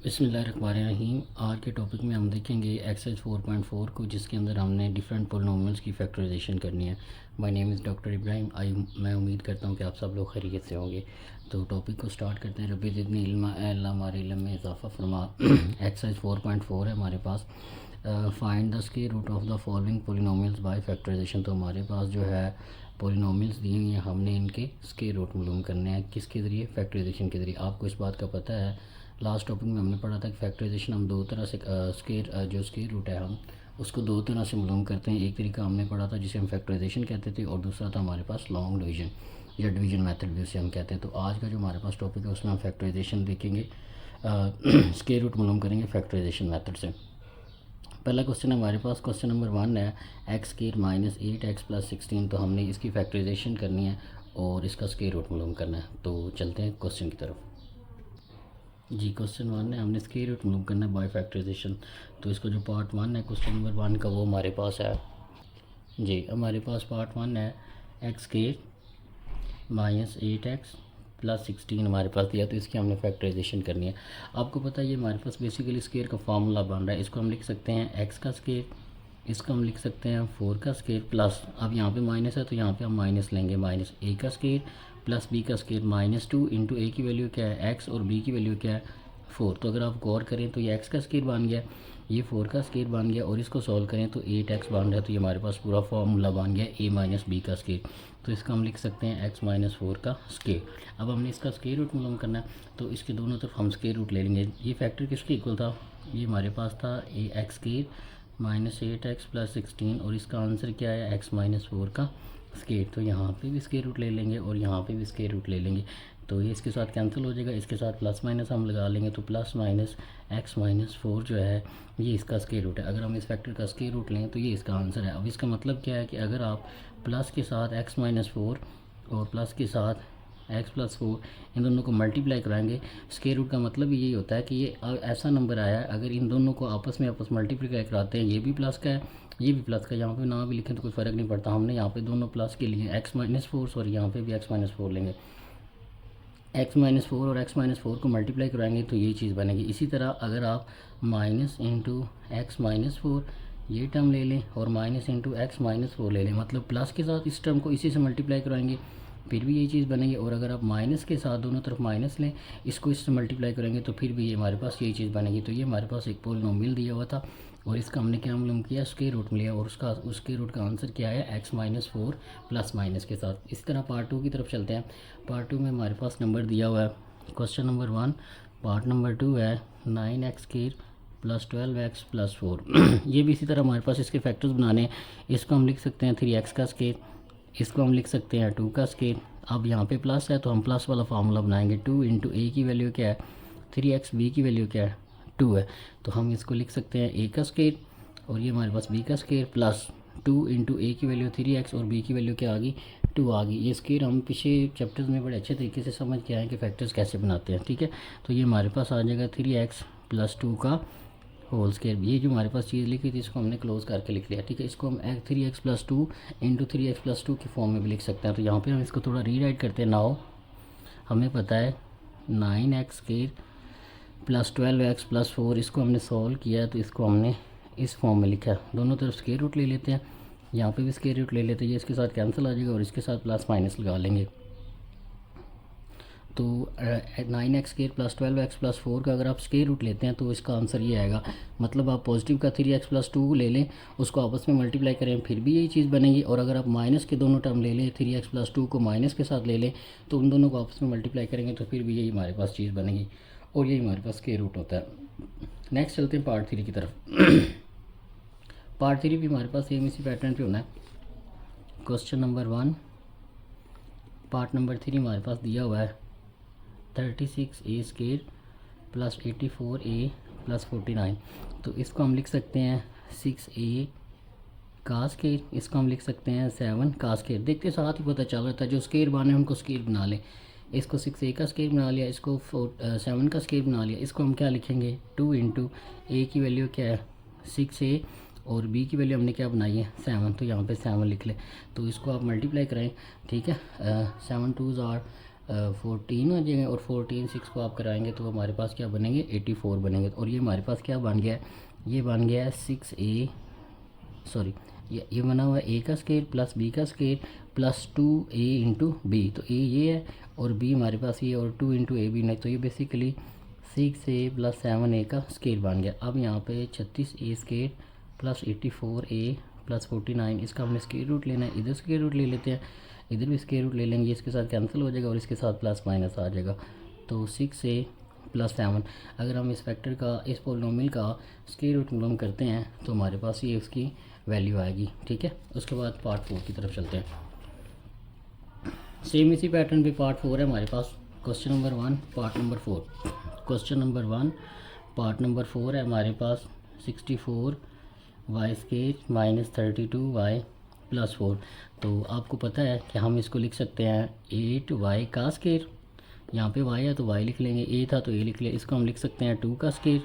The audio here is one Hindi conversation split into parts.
बिस्मिल्लाहिर्रहमानिर्रहीम। आज के टॉपिक में हम देखेंगे एक्सरसाइज 4.4 को, जिसके अंदर हमने डिफरेंट पोलिनोमियल्स की फैक्टराइजेशन करनी है। My name is doctor Ibrahim. मैं उम्मीद करता हूँ कि आप सब लोग खैरियत से होंगे। तो टॉपिक को स्टार्ट करते हैं। रब्बी ज़िदनी इल्मा, ऐ अल्लाह हमारे इल्म में इजाफ़ा फरमा। एक्सरसाइज 4.4 है हमारे पास। Find the square root of the following polynomials by factorization. तो हमारे पास जो है पोलिनोमियल्स दी हुई हैं, हमने इनके स्क्वायर रूट मालूम करने हैं। किसके ज़रिए? फैक्टराइजेशन के ज़रिए। आपको इस बात का पता है, लास्ट टॉपिक में हमने पढ़ा था कि फैक्टराइजेशन हम दो तरह से स्क्वायर रूट है हम उसको दो तरह से मालूम करते हैं। एक तरीका हमने पढ़ा था जिसे हम फैक्टराइजेशन कहते थे, और दूसरा था हमारे पास लॉन्ग डिवीजन या डिवीजन मेथड भी उसे हम कहते हैं। तो आज का जो हमारे पास टॉपिक है उसमें हम फैक्टराइजेशन देखेंगे, स्क्वायर रूट मालूम करेंगे फैक्टराइजेशन मेथड से। पहला क्वेश्चन हमारे पास क्वेश्चन नंबर 1 है x square minus 8x plus 16। तो हमने इसकी फैक्टराइजेशन करनी है और इसका स्क्वायर रूट मालूम करना है। तो चलते हैं क्वेश्चन की तरफ। जी, क्वेश्चन 1 है, हमने स्क्वायर रूट मालूम करना है बाय फैक्टराइजेशन। तो इसका जो पार्ट 1 है क्वेश्चन नंबर 1 का, वो हमारे पास है। जी, हमारे पास पार्ट 1 है x square minus 8x plus 16 हमारे पास दिया। तो इसकी हमने फैक्टराइजेशन करनी है। आपको पता है ये हमारे पास बेसिकली स्क्वायर का फार्मूला बन रहा है। इसको हम लिख सकते हैं एक्स का स्क्वायर, इसको हम लिख सकते हैं 4 का स्क्वायर प्लस, अब यहाँ पे माइनस है तो यहाँ पे हम माइनस लेंगे, माइनस ए का स्क्वायर प्लस बी का स्क्वायर माइनस 2 इंटू ए की वैल्यू क्या है एक्स और बी की वैल्यू क्या है 4। तो अगर आप गौर करें तो ये एक्स का स्क्वायर बन गया, ये 4 का स्क्वायर बन गया, और इसको सॉल्व करें तो 8x बन रहा है। तो ये हमारे पास पूरा फार्मूला बन गया ए माइनस बी का स्क्वायर। तो इसका हम लिख सकते हैं एक्स माइनस 4 का स्क्वायर। अब हमने इसका स्क्वायर रूट मालूम करना है, तो इसके दोनों तरफ हम स्क्वायर रूट ले लेंगे। ये फैक्टर किसके इक्वल था? ये हमारे पास था a x square minus 8x plus 16, और इसका आंसर क्या है एक्स माइनस 4 का स्क्वायर। तो यहाँ पे भी स्क्वायर रूट ले लेंगे और यहाँ पे भी स्क्वायर रूट ले लेंगे। तो ये इसके साथ कैंसिल हो जाएगा, इसके साथ प्लस माइनस हम लगा लेंगे। तो प्लस माइनस एक्स माइनस 4 जो है ये इसका स्क्वायर रूट है। अगर हम इस फैक्टर का स्क्वायर रूट लें तो ये इसका आंसर है। अब इसका मतलब क्या है कि अगर आप प्लस के साथ एक्स माइनस 4 और प्लस के साथ एक्स प्लस 4 इन दोनों को मल्टीप्लाई कराएंगे, स्क्वायर रूट का मतलब यही होता है कि ये ऐसा नंबर आया है, अगर इन दोनों को आपस मल्टीप्लाई कराते हैं, ये भी प्लस का है ये भी प्लस का, यहाँ पे ना भी लिखें तो कोई फ़र्क नहीं पड़ता। हमने यहाँ पे दोनों प्लस के लिए एक्स माइनस 4, सॉरी यहाँ पे भी एक्स माइनस 4 लेंगे। एक्स माइनस 4 और एक्स माइनस 4 को मल्टीप्लाई कराएंगे तो ये चीज़ बनेगी। इसी तरह अगर आप माइनस इंटू एक्स माइनस 4 ये टर्म ले लें और माइनस इंटू एक्स माइनस 4 ले लें, मतलब प्लस के साथ इस टर्म को इसी से मल्टीप्लाई कराएंगे फिर भी यही चीज़ बनेगी। और अगर आप माइनस के साथ दोनों तरफ माइनस लें, इसको इससे मल्टीप्लाई करेंगे तो फिर भी ये हमारे पास यही चीज़ बनेगी। तो ये हमारे पास एक पोलिनोमियल दिया हुआ था और इसका हमने क्या मालूम किया? स्क्वायर रूट लिया, और उसके रूट का आंसर क्या है एक्स माइनस 4 प्लस माइनस के साथ। इस तरह पार्ट 2 की तरफ चलते हैं। पार्ट 2 में हमारे पास नंबर दिया हुआ है क्वेश्चन नंबर 1। पार्ट नंबर 2 है 9x square plus 12x plus 4। ये भी इसी तरह हमारे पास इसके फैक्टर्स बनाने हैं। इसको हम लिख सकते हैं 3x का स्क्वायर, इसको हम लिख सकते हैं 2 का स्क्वायर। अब यहाँ पे प्लस है तो हम प्लस वाला फार्मूला बनाएंगे। 2 इंटू ए की वैल्यू क्या है 3x, बी की वैल्यू क्या है 2 है, तो हम इसको लिख सकते हैं ए का स्क्वायर, और ये हमारे पास बी का स्क्वायर प्लस 2 इंटू ए की वैल्यू 3x और बी की वैल्यू क्या आ गई 2 आ गई। ये स्क्वायर हम पिछले चैप्टर्स में बड़े अच्छे तरीके से समझ के आए कि फैक्टर्स कैसे बनाते हैं, ठीक है। तो ये हमारे पास आ जाएगा 3x प्लस 2 का होल स्क्वायर। ये जो हमारे पास चीज़ लिखी थी इसको हमने क्लोज करके लिख लिया, ठीक है। इसको हम 3x plus 2 into 3x plus 2 की फॉर्म में भी लिख सकते हैं। तो यहाँ पे हम इसको थोड़ा रीराइट करते हैं। नाउ हमें पता है 9x square plus 12x plus 4, इसको हमने सॉल्व किया तो इसको हमने इस फॉर्म में लिखा है। दोनों तरफ स्क्वायर रूट ले लेते हैं, यहाँ पे भी स्क्वायर रूट ले लेते हैं, ये इसके साथ कैंसिल आ जाएगा और इसके साथ प्लस माइनस लगा लेंगे। तो 9x square plus 12x plus 4 का अगर आप स्क्वायर रूट लेते हैं तो इसका आंसर ये आएगा। मतलब आप पॉजिटिव का 3x प्लस 2 ले लें, उसको आपस में मल्टीप्लाई करें फिर भी यही चीज़ बनेगी। और अगर आप माइनस के दोनों टर्म ले लें, 3x प्लस 2 को माइनस के साथ ले लें, तो उन दोनों को आपस में मल्टीप्लाई करेंगे तो फिर भी यही हमारे पास चीज़ बनेगी, और यही हमारे पास स्क्वायर रूट होता है। नेक्स्ट चलते हैं पार्ट 3 की तरफ। पार्ट 3 भी हमारे पास सेम इसी पैटर्न पर होना है। क्वेश्चन नंबर 1 पार्ट नंबर 3 हमारे पास दिया हुआ है 36a square plus 84a plus 49। तो इसको हम लिख सकते हैं 6a का स्क्वायर, इसको हम लिख सकते हैं 7 का स्क्वायर। देखते साथ ही पता चल रहा था जो स्क्वायर बने उनको स्क्वायर बना लें। इसको 6a का स्क्वायर बना लिया, इसको 7 का स्क्वायर बना लिया। इसको हम क्या लिखेंगे 2 इंटू ए की वैल्यू क्या है 6a और बी की वैल्यू हमने क्या बनाई है 7, तो यहाँ पे 7 लिख लें। तो इसको आप मल्टीप्लाई करें, ठीक है। 7 2s are 14 हो जाएंगे और 14 6 को आप कराएंगे तो हमारे पास क्या बनेंगे 84 बनेंगे। और ये हमारे पास क्या बन गया है, ये बन गया है 6a, सॉरी ये बना हुआ है a का स्केयर प्लस b का square plus 2a into B. तो a ये है और b हमारे पास ये और 2 इंटू ए बी नहीं, तो ये बेसिकली 6a प्लस 7a का स्केयर बन गया। अब यहाँ पे 36a square plus 84a plus 49, इसका हमने स्केयर रूट लेना है, इधर स्केयर रूट ले लेते हैं, इधर भी स्केयर रूट ले लेंगे, इसके साथ कैंसिल हो जाएगा और इसके साथ प्लस माइनस आ जाएगा। तो 6a प्लस 7, अगर हम इस फैक्टर का, इस पोलिनोमियल का स्केयर रूट मालूम करते हैं तो हमारे पास ये उसकी वैल्यू आएगी। ठीक है, उसके बाद पार्ट 4 की तरफ चलते हैं। सेम इसी पैटर्न पे पार्ट 4 है हमारे पास। Question number 1 part number 4, question number 1 part number 4 है हमारे पास 64 y square minus 32 y plus 4। तो आपको पता है कि हम इसको लिख सकते हैं 8 वाई का स्केयर, यहाँ पे y है तो y लिख लेंगे, a था तो a लिख लिया, इसको हम लिख सकते हैं 2 का स्केयर,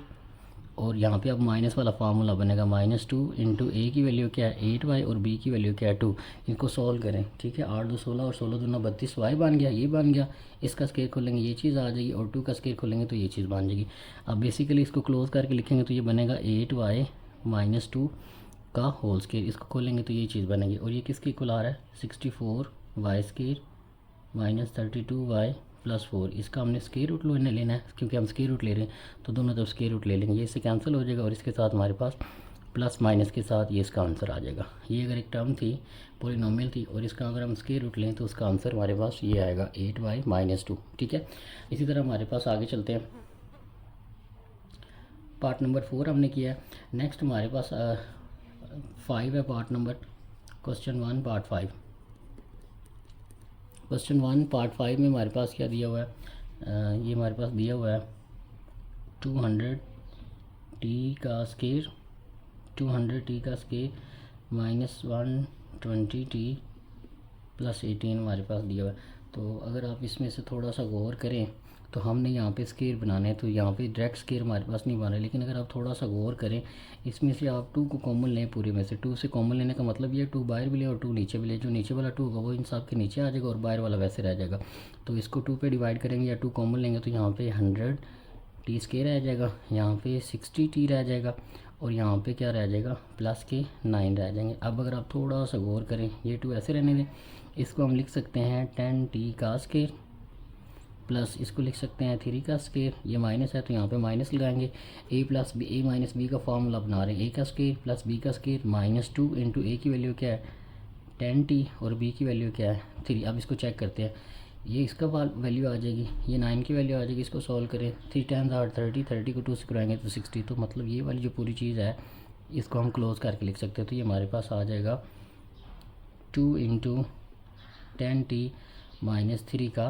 और यहाँ पे अब माइनस वाला फार्मूला बनेगा -2 इंटू ए की वैल्यू क्या है 8y और b की वैल्यू क्या है 2। इनको सॉल्व करें, ठीक है, 8 2 16 और 16 2 32, y बन गया, ये बन गया, इसका स्केयर खोलेंगे ये चीज़ आ जाएगी और 2 का स्केयर खोलेंगे तो ये चीज़ बन जाएगी। अब बेसिकली इसको क्लोज करके लिखेंगे तो ये बनेगा 8y माइनस 2 का होल स्केयर, इसको खोलेंगे तो ये चीज़ बनेगी। और ये किसकी इक्वल आ रहा है 64y square minus 32y plus 4, इसका हमने स्केयर रूट लेना है क्योंकि हम स्केयर रूट ले रहे हैं, तो दोनों तरफ स्केयर रूट ले लेंगे, ये इससे कैंसिल हो जाएगा और इसके साथ हमारे पास प्लस माइनस के साथ ये इसका आंसर आ जाएगा। ये अगर एक टर्म थी, पॉलिनोमियल थी, और इसका अगर हम स्केयर रूट लें तो उसका आंसर हमारे पास ये आएगा 8y माइनस 2। ठीक है, इसी तरह हमारे पास आगे चलते हैं, पार्ट नंबर 4 हमने किया है। नेक्स्ट हमारे पास 5 है part number, question 1 part 5। Question 1 part 5 में हमारे पास क्या दिया हुआ है, ये हमारे पास दिया हुआ है 200t का स्केयर, 200t का स्केयर माइनस 120t प्लस 18 हमारे पास दिया हुआ है। तो अगर आप इसमें से थोड़ा सा गौर करें तो हमने यहाँ पे स्केयर बनाने हैं, तो यहाँ पे डायरेक्ट स्केयर हमारे पास नहीं बना है, लेकिन अगर आप थोड़ा सा गौर करें इसमें से आप 2 को कॉमन लें, पूरे में से 2 से कॉमन लेने का मतलब ये 2 बाहर भी ले और 2 नीचे भी ले, जो नीचे वाला 2 होगा वो इन सब के नीचे आ जाएगा और बाहर वाला वैसे रह जाएगा। तो इसको 2 पे डिवाइड करेंगे या 2 कॉमन लेंगे तो यहाँ पे 100t स्केयर रह जाएगा, यहाँ पे 60t रह जाएगा और यहाँ पे क्या रह जाएगा प्लस के 9 रह जाएंगे। अब अगर आप थोड़ा सा गौर करें, ये 2 ऐसे रहने दें, इसको हम लिख सकते हैं 10t का स्केयर प्लस इसको लिख सकते हैं 3 का स्केयर, ये माइनस है तो यहाँ पे माइनस लगाएंगे, a plus B, A minus B का फॉर्मूला बना रहे हैं, a का स्केयर प्लस b का स्केयर -2 इंटू ए की वैल्यू क्या है 10t और b की वैल्यू क्या है 3। अब इसको चेक करते हैं, ये इसका वैल्यू आ जाएगी, ये 9 की वैल्यू आ जाएगी, इसको सॉल्व करें 3 10 30, 30 को 2 से कराएंगे तो 60। तो मतलब ये वाली जो पूरी चीज़ है इसको हम क्लोज करके लिख सकते हैं, तो ये हमारे पास आ जाएगा 2 इंटू 10t माइनस 3 का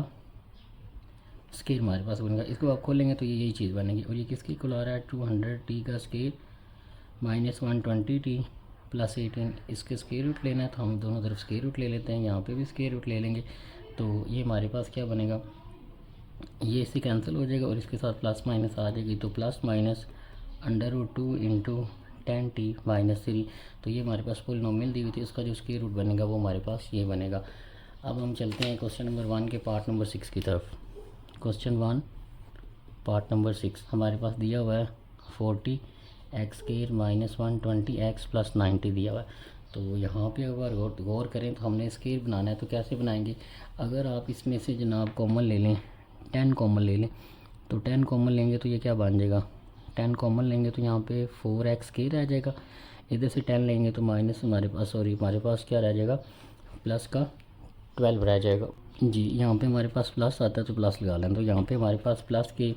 स्केयर हमारे पास बनेगा। इसको आप खोलेंगे तो ये यही चीज़ बनेगी, और ये किसकी इक्वल आ रहा है 200t का स्केयर माइनस 120t प्लस 18, इसके स्केयर रूट लेना है तो हम दोनों तरफ स्केयर रूट ले लेते हैं, यहाँ पे भी स्केयर रूट ले लेंगे तो ये हमारे पास क्या बनेगा, ये इससे कैंसिल हो जाएगा और इसके साथ प्लस माइनस आ जाएगी, तो plus minus √2 into 10t minus 3। तो ये हमारे पास पॉलिनोमियल दी हुई थी, उसका जो स्केयर रूट बनेगा वो हमारे पास ये बनेगा। अब हम चलते हैं क्वेश्चन नंबर 1 के पार्ट नंबर 6 की तरफ। क्वेश्चन 1 पार्ट नंबर 6 हमारे पास दिया हुआ है 40x square minus 120x plus 90 दिया हुआ है। तो यहाँ पे अगर गौर करें तो हमने स्केयर बनाना है, तो कैसे बनाएंगे, अगर आप इसमें से जनाब कॉमन ले लें, 10 कॉमन ले लें, तो 10 कॉमन लेंगे तो ये क्या बन जाएगा, 10 कॉमन लेंगे तो यहाँ पे 4x स्केयर रह जाएगा, इधर से 10 लेंगे तो माइनस हमारे पास क्या रह जाएगा प्लस का 12 रह जाएगा जी। यहाँ पे हमारे पास प्लस आता है तो प्लस लगा लें, तो यहाँ पे हमारे पास प्लस के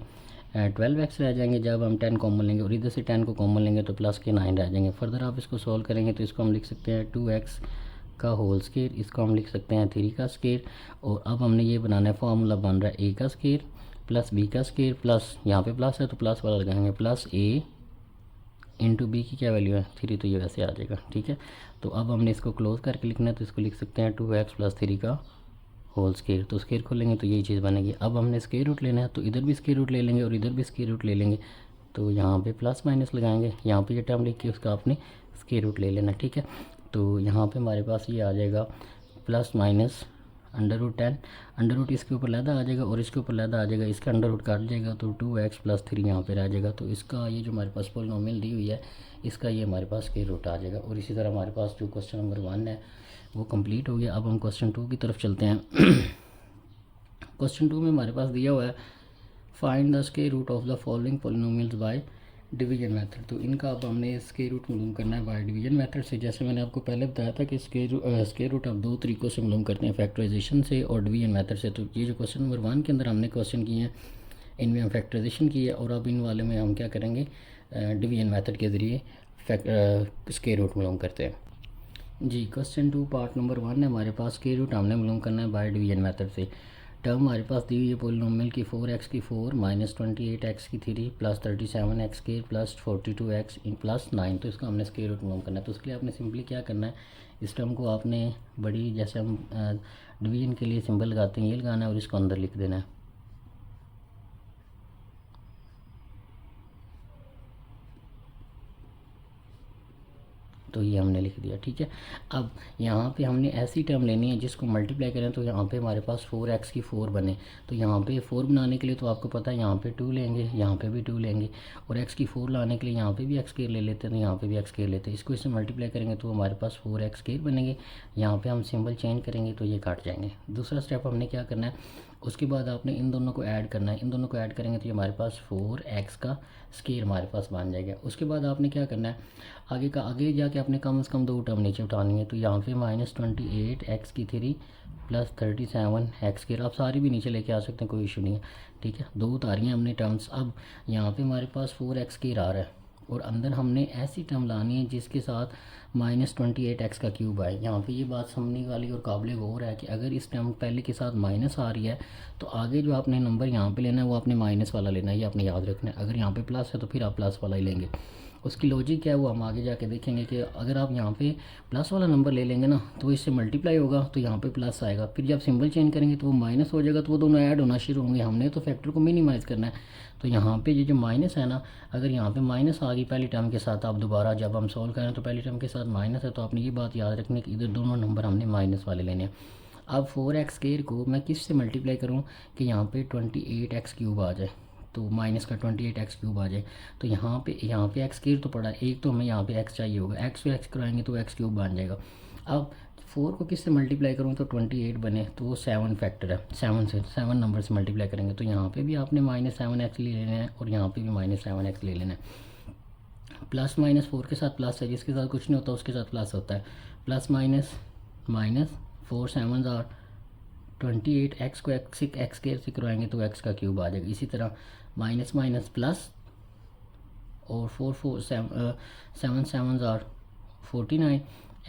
12x रह जाएंगे जब हम 10 कॉमन लेंगे, और इधर से 10 को कॉमन लेंगे तो प्लस के 9 रह जाएंगे। फर्दर आप इसको सॉल्व करेंगे तो इसको हम लिख सकते हैं 2x का होल स्केयर, इसको हम लिख सकते हैं 3 का स्केयर, और अब हमने ये बनाना है, फार्मूला बन रहा है a का स्केयर प्लस b का स्केयर प्लस यहाँ पे प्लस है तो प्लस वाला लगाएंगे प्लस a इंटू बी की क्या वैल्यू है 3, तो ये वैसे आ जाएगा। ठीक है, तो अब हमने इसको क्लोज करके लिखना है, तो इसको लिख सकते हैं 2x प्लस 3 का होल स्केयर, तो स्केयर खोलेंगे तो यही चीज़ बनेगी। अब हमने स्केयर रूट लेना है तो इधर भी स्केयर रूट ले लेंगे और इधर भी स्केयर रूट ले लेंगे, तो यहाँ पे प्लस माइनस लगाएंगे, यहाँ पे ये टर्म लिख के उसका आपने स्केयर रूट ले लेना। ठीक है, तो यहाँ पे हमारे पास ये आ जाएगा plus minus under root 10, under root इसके ऊपर लैदा आ जाएगा और इसके ऊपर लैदा आ जाएगा, इसका अंडर रूट काट जाएगा तो 2x+3 यहाँ पे रह जाएगा। तो इसका ये जो हमारे पास पॉलिनोमियल दी हुई है इसका ये हमारे पास स्क्वायर रूट आ जाएगा। और इसी तरह हमारे पास जो क्वेश्चन नंबर 1 है वो कंप्लीट हो गया। अब हम क्वेश्चन 2 की तरफ चलते हैं। क्वेश्चन 2 में हमारे पास दिया हुआ है find the square root of the following polynomials by division method. तो इनका अब हमने स्क्वायर रूट मालूम करना है बाय डिवीजन मेथड से। जैसे मैंने आपको पहले बताया था कि स्क्वायर रूट आप दो तरीक़ों से मालूम करते हैं, फैक्टराइजेशन से और डिवीजन मेथड से। तो ये जो क्वेश्चन नंबर 1 के अंदर हमने क्वेश्चन किए हैं इनमें हम फैक्टराइजेशन की है और अब इन वाले में हम क्या करेंगे, डिवीजन मेथड के ज़रिए स्क्वायर रूट मालूम करते हैं जी। क्वेश्चन 2 पार्ट नंबर 1 है हमारे पास, स्क्वायर रूट हमने मालूम करना है बाय डिवीजन मेथड से। टर्म हमारे पास दी हुई है पॉलिनोमियल की 4x की 4 -28x की 3 +37x स्क्वायर +42x +9। तो इसका हमने स्क्वायर रूट मालूम करना है। तो उसके लिए आपने सिंपली क्या करना है, इस टर्म को आपने बड़ी जैसे हम डिवीजन के लिए सिंबल लगाते हैं ये लगाना है और इसको अंदर लिख देना है। तो ये हमने लिख दिया, ठीक है। अब यहाँ पे हमने ऐसी टर्म लेनी है जिसको मल्टीप्लाई करें तो यहाँ पे हमारे पास 4x की 4 बने। तो यहाँ पे 4 बनाने के लिए तो आपको पता है यहाँ पे 2 लेंगे, यहाँ पे भी 2 लेंगे और x की 4 लाने के लिए यहाँ पे भी x स्क्वायर ले लेते हैं, तो यहाँ पे भी x स्क्वायर लेते हैं। इसको इससे मल्टीप्लाई करेंगे तो हमारे पास 4x स्क्वायर बनेंगे। यहाँ पर हम सिम्बल चेंज करेंगे तो ये काट जाएंगे। दूसरा स्टेप हमने क्या करना है, उसके बाद आपने इन दोनों को ऐड करना है। इन दोनों को ऐड करेंगे तो ये हमारे पास 4x का स्क्वायर हमारे पास बन जाएगा। उसके बाद आपने क्या करना है, आगे जाके आपने कम से कम 2 टर्म नीचे उठानी है। तो यहाँ पे -28x की 3 +37x स्क्वायर, आप सारी भी नीचे लेके आ सकते हैं, कोई इशू नहीं है, ठीक है। 2 उतारी हैं हमने टर्म्स। अब यहाँ पे हमारे पास 4x स्क्वायर आ रहा है और अंदर हमने ऐसी टर्म लानी है जिसके साथ -28x का क्यूब आए। यहाँ पे ये बात समझने वाली और काबिल गौर है कि अगर इस टर्म पहले के साथ माइनस आ रही है तो आगे जो आपने नंबर यहाँ पे लेना है वो आपने माइनस वाला लेना है, ये आपने याद रखना है। अगर यहाँ पे प्लस है तो फिर आप प्लस वाला ही लेंगे। उसकी लॉजिक क्या है वो हम आगे जाके देखेंगे कि अगर आप यहाँ पे प्लस वाला नंबर ले लेंगे ना तो इससे मल्टीप्लाई होगा तो यहाँ पे प्लस आएगा, फिर जब सिंबल चेंज करेंगे तो वो माइनस हो जाएगा, तो वो दोनों ऐड होना शुरू होंगे। हमने तो फैक्टर को मिनिमाइज़ करना है। तो यहाँ पे ये जो माइनस है ना, अगर यहाँ पे माइनस आ गई पहली टर्म के साथ, आप दोबारा जब हम सॉल्व करें तो पहली टर्म के साथ माइनस है, तो आपने ये बात याद रखनी कि इधर दोनों नंबर हमने माइनस वाले लेने हैं। अब 4x स्क्वायर को मैं किस से मल्टीप्लाई करूँ कि यहाँ पे 28x क्यूब आ जाए, तो माइनस का 28x क्यूब आ जाए। तो यहाँ पे x स्क्वायर तो पड़ा है, एक तो हमें यहाँ पे x चाहिए होगा, x से x कराएंगे तो x क्यूब बन जाएगा। अब 4 को किस से मल्टीप्लाई करूँ तो 28 बने, तो वो 7 फैक्टर है, 7 नंबर से मल्टीप्लाई करेंगे। तो यहाँ पे भी आपने -7x ले लेना है और यहाँ पे भी -7x ले लेना है। प्लस माइनस 4 के साथ प्लस है, जिसके साथ कुछ नहीं होता उसके साथ प्लस होता है। प्लस माइनस 4 7 आर 28x को x स्क्वायर से करवाएंगे तो x का क्यूब आ जाएगा। इसी तरह माइनस माइनस प्लस और 7 7 आर 49,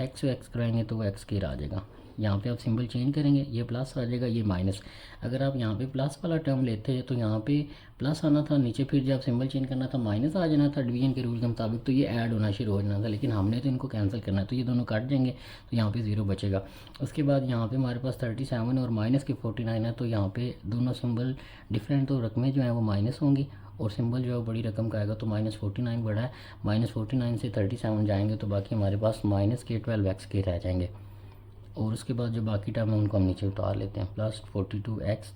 x को x कराएंगे तो वो x स्क्वायर आ जाएगा। यहाँ पे आप सिंबल चेंज करेंगे, ये प्लस आ जाएगा, ये माइनस। अगर आप यहाँ पे प्लस वाला टर्म लेते हैं तो यहाँ पे प्लस आना था, नीचे फिर जब सिंबल चेंज करना था माइनस आ जाना था डिवीजन के रूल के मुताबिक, तो ये ऐड होना शुरू हो जाना था। लेकिन हमने तो इनको कैंसिल करना है, तो ये दोनों काट जाएंगे तो यहाँ पे 0 बचेगा। उसके बाद यहाँ पे हमारे पास 37 और माइनस के 49 है, तो यहाँ पे दोनों सिंबल डिफरेंट, तो रकमें जो हैं वो माइनस होंगी और सिंबल जो है बड़ी रकम का आएगा। तो -49 बड़ा है, -49 से 37 जाएंगे तो बाकी हमारे पास माइनस के 12x के रह जाएंगे। और उसके बाद जो बाकी टर्म है उनको हम नीचे उतार लेते हैं, +42x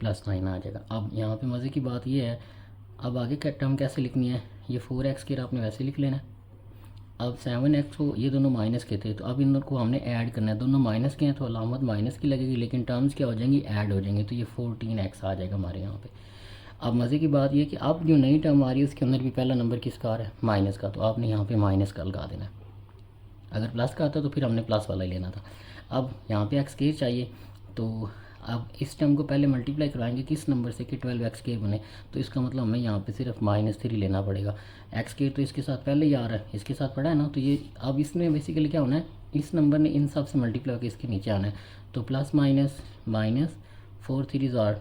+9 आ जाएगा। अब यहाँ पे मज़े की बात ये है, अब आगे का टर्म कैसे लिखनी है, ये 4x के आपने वैसे लिख लेना है। अब 7x को, ये दोनों माइनस के थे तो अब इन दोनों को हमने ऐड करना है। दोनों माइनस के हैं तो अलामत माइनस की लगेगी, लेकिन टर्म्स क्या हो जाएंगी, ऐड हो जाएंगे। तो ये 14x आ जाएगा हमारे यहाँ पे। अब मज़े की बात ये कि अब जो नई टर्म आ रही है उसके अंदर भी पहला नंबर किसका आ रहा है, माइनस का, तो आपने यहाँ पे माइनस का लगा देना है। अगर प्लस का आता तो फिर हमने प्लस वाला ही लेना था। अब यहाँ पे x स्क्वायर चाहिए, तो अब इस टर्म को पहले मल्टीप्लाई करवाएंगे किस नंबर से कि 12x स्क्वायर बने, तो इसका मतलब हमें यहाँ पे सिर्फ -3 लेना पड़ेगा। x स्क्वायर तो इसके साथ पहले ही आ रहा है, इसके साथ पड़ा है ना, तो ये अब इसमें बेसिकली क्या होना है, इस नंबर ने इन सब से मल्टीप्लाई होकर इसके नीचे आना है। तो plus minus minus 4 3 are